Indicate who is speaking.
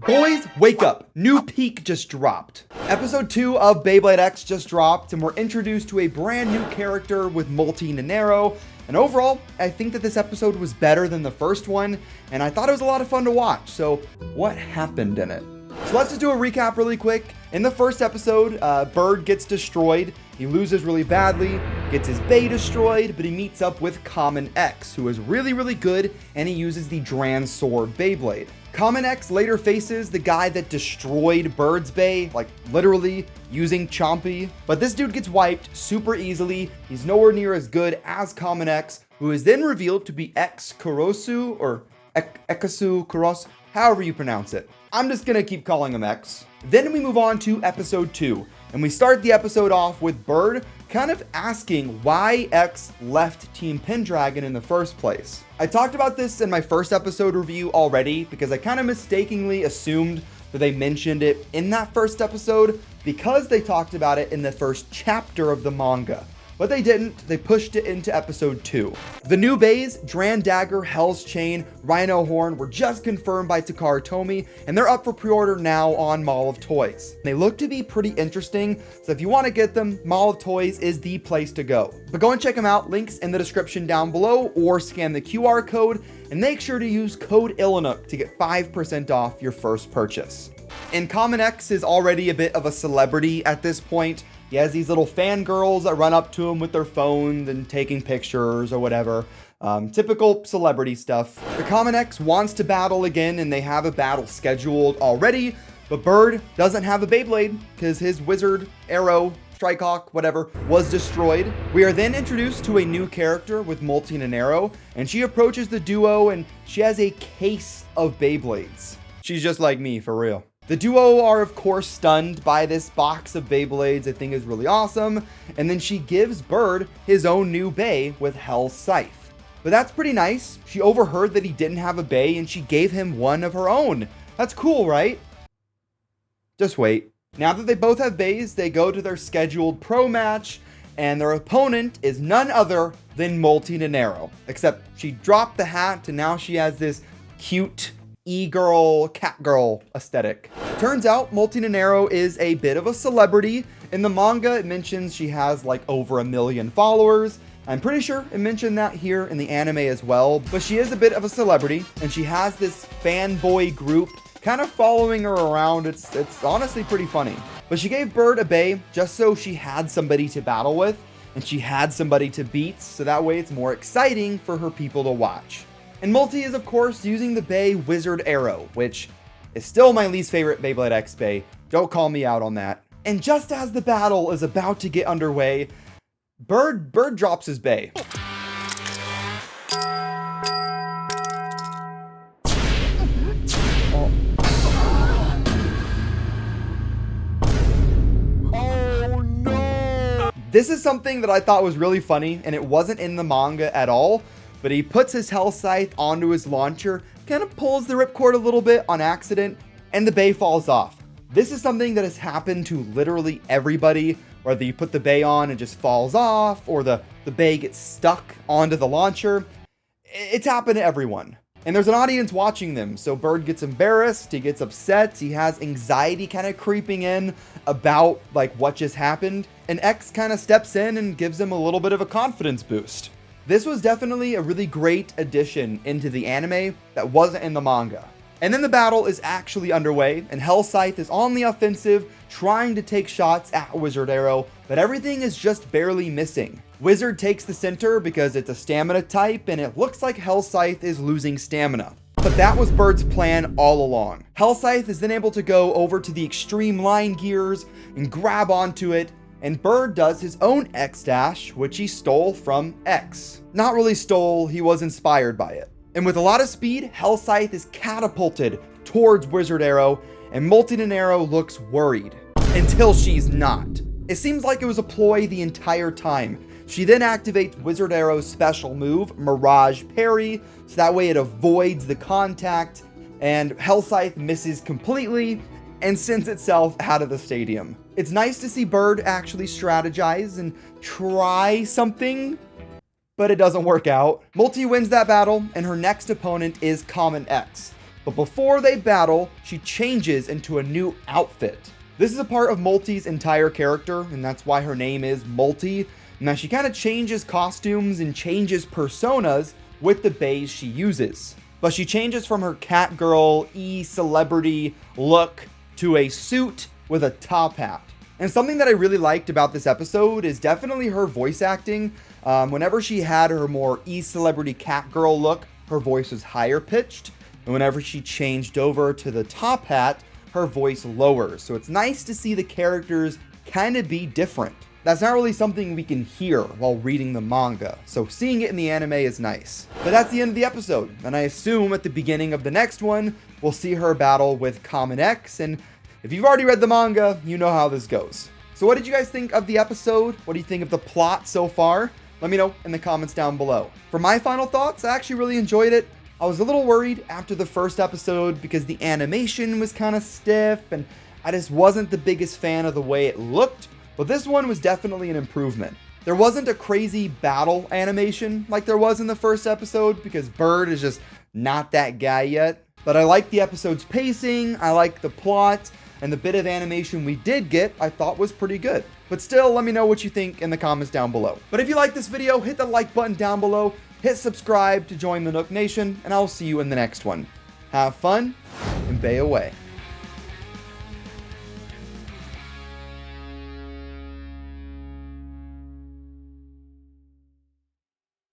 Speaker 1: Boys, wake up. New peak just dropped. Episode 2 of Beyblade X just dropped, and we're introduced to a brand new character with Multi Nanairo. And overall, I think that this episode was better than the first one, and I thought it was a lot of fun to watch. So what happened in it? So let's just do a recap really quick. In the first episode, Bird gets destroyed. He loses really badly, gets his bay destroyed, but he meets up with Common X, who is really, really good, and he uses the Dran Sword Beyblade. Common X later faces the guy that destroyed Bird's bay, like literally using Chompy. But this dude gets wiped super easily. He's nowhere near as good as Common X, who is then revealed to be X Kurosu, or Ekasu Kurosu, however you pronounce it. I'm just gonna keep calling him X. Then we move on to episode 2, and we start the episode off with Bird kind of asking why X left Team Pendragon in the first place. I talked about this in my first episode review already because I kind of mistakenly assumed that they mentioned it in that first episode because they talked about it in the first chapter of the manga. But they didn't, they pushed it into episode 2. The new bays, Dran Dagger, Hell's Chain, Rhino Horn, were just confirmed by Takara Tomy, and they're up for pre-order now on Mall of Toys. They look to be pretty interesting, so if you want to get them, Mall of Toys is the place to go. But go and check them out, links in the description down below, or scan the QR code, and make sure to use code ilinnuc to get 5% off your first purchase. And Common X is already a bit of a celebrity at this point. He has these little fangirls that run up to him with their phones and taking pictures or whatever. Typical celebrity stuff. The Common X wants to battle again, and they have a battle scheduled already, but Bird doesn't have a Beyblade because his WizardArrow, Strikehawk, whatever, was destroyed. We are then introduced to a new character with Multi Nanairo, and she approaches the duo, and she has a case of Beyblades. She's just like me, for real. The duo are, of course, stunned by this box of Beyblades they think is really awesome, and then she gives Bird his own new bay with HellScythe. But that's pretty nice. She overheard that he didn't have a bay, and she gave him one of her own. That's cool, right? Just wait. Now that they both have bays, they go to their scheduled pro match, and their opponent is none other than Multi Nanairo. Except she dropped the hat, and now she has this cute e-girl, cat girl aesthetic. Turns out Multi Nanairo is a bit of a celebrity. In the manga, it mentions she has like over 1 million followers. I'm pretty sure it mentioned that here in the anime as well, but she is a bit of a celebrity, and she has this fanboy group kind of following her around. It's honestly pretty funny. But she gave Bird a bay just so she had somebody to battle with, and she had somebody to beat, so that way it's more exciting for her people to watch. And Multi is, of course, using the bay WizardArrow, which is still my least favorite Beyblade X bay. Don't call me out on that. And just as the battle is about to get underway, Bird drops his bay. Oh no! This is something that I thought was really funny, and it wasn't in the manga at all. But he puts his HellScythe onto his launcher, kind of pulls the ripcord a little bit on accident, and the bay falls off. This is something that has happened to literally everybody, whether you put the bay on and just falls off, or the bay gets stuck onto the launcher. It's happened to everyone. And there's an audience watching them, so Bird gets embarrassed, he gets upset, he has anxiety kind of creeping in about like what just happened, and X kind of steps in and gives him a little bit of a confidence boost. This was definitely a really great addition into the anime that wasn't in the manga. And then the battle is actually underway, and HellScythe is on the offensive, trying to take shots at WizardArrow, but everything is just barely missing. Wizard takes the center because it's a stamina type, and it looks like HellScythe is losing stamina. But that was Bird's plan all along. HellScythe is then able to go over to the extreme line gears and grab onto it, and Bird does his own X dash, which he stole from X. Not really stole, he was inspired by it. And with a lot of speed, HellScythe is catapulted towards WizardArrow, and Multi Nanairo looks worried. Until she's not. It seems like it was a ploy the entire time. She then activates WizardArrow's special move, Mirage Parry, so that way it avoids the contact, and HellScythe misses completely and sends itself out of the stadium. It's nice to see Bird actually strategize and try something, but it doesn't work out. Multi wins that battle, and her next opponent is Common X. But before they battle, she changes into a new outfit. This is a part of Multi's entire character, and that's why her name is Multi. Now she kind of changes costumes and changes personas with the bays she uses. But she changes from her catgirl, celebrity look to a suit with a top hat. And something that I really liked about this episode is definitely her voice acting. Whenever she had her more celebrity catgirl look, her voice was higher pitched. And whenever she changed over to the top hat, her voice lowers. So it's nice to see the characters kind of be different. That's not really something we can hear while reading the manga, so seeing it in the anime is nice. But that's the end of the episode, and I assume at the beginning of the next one, we'll see her battle with Common X, and if you've already read the manga, you know how this goes. So what did you guys think of the episode? What do you think of the plot so far? Let me know in the comments down below. For my final thoughts, I actually really enjoyed it. I was a little worried after the first episode because the animation was kind of stiff and I just wasn't the biggest fan of the way it looked, but this one was definitely an improvement. There wasn't a crazy battle animation like there was in the first episode because Bird is just not that guy yet, but I like the episode's pacing, I like the plot, and the bit of animation we did get I thought was pretty good. But still, let me know what you think in the comments down below. But if you like this video, hit the like button down below, hit subscribe to join the Nook Nation, and I'll see you in the next one. Have fun, and bay away.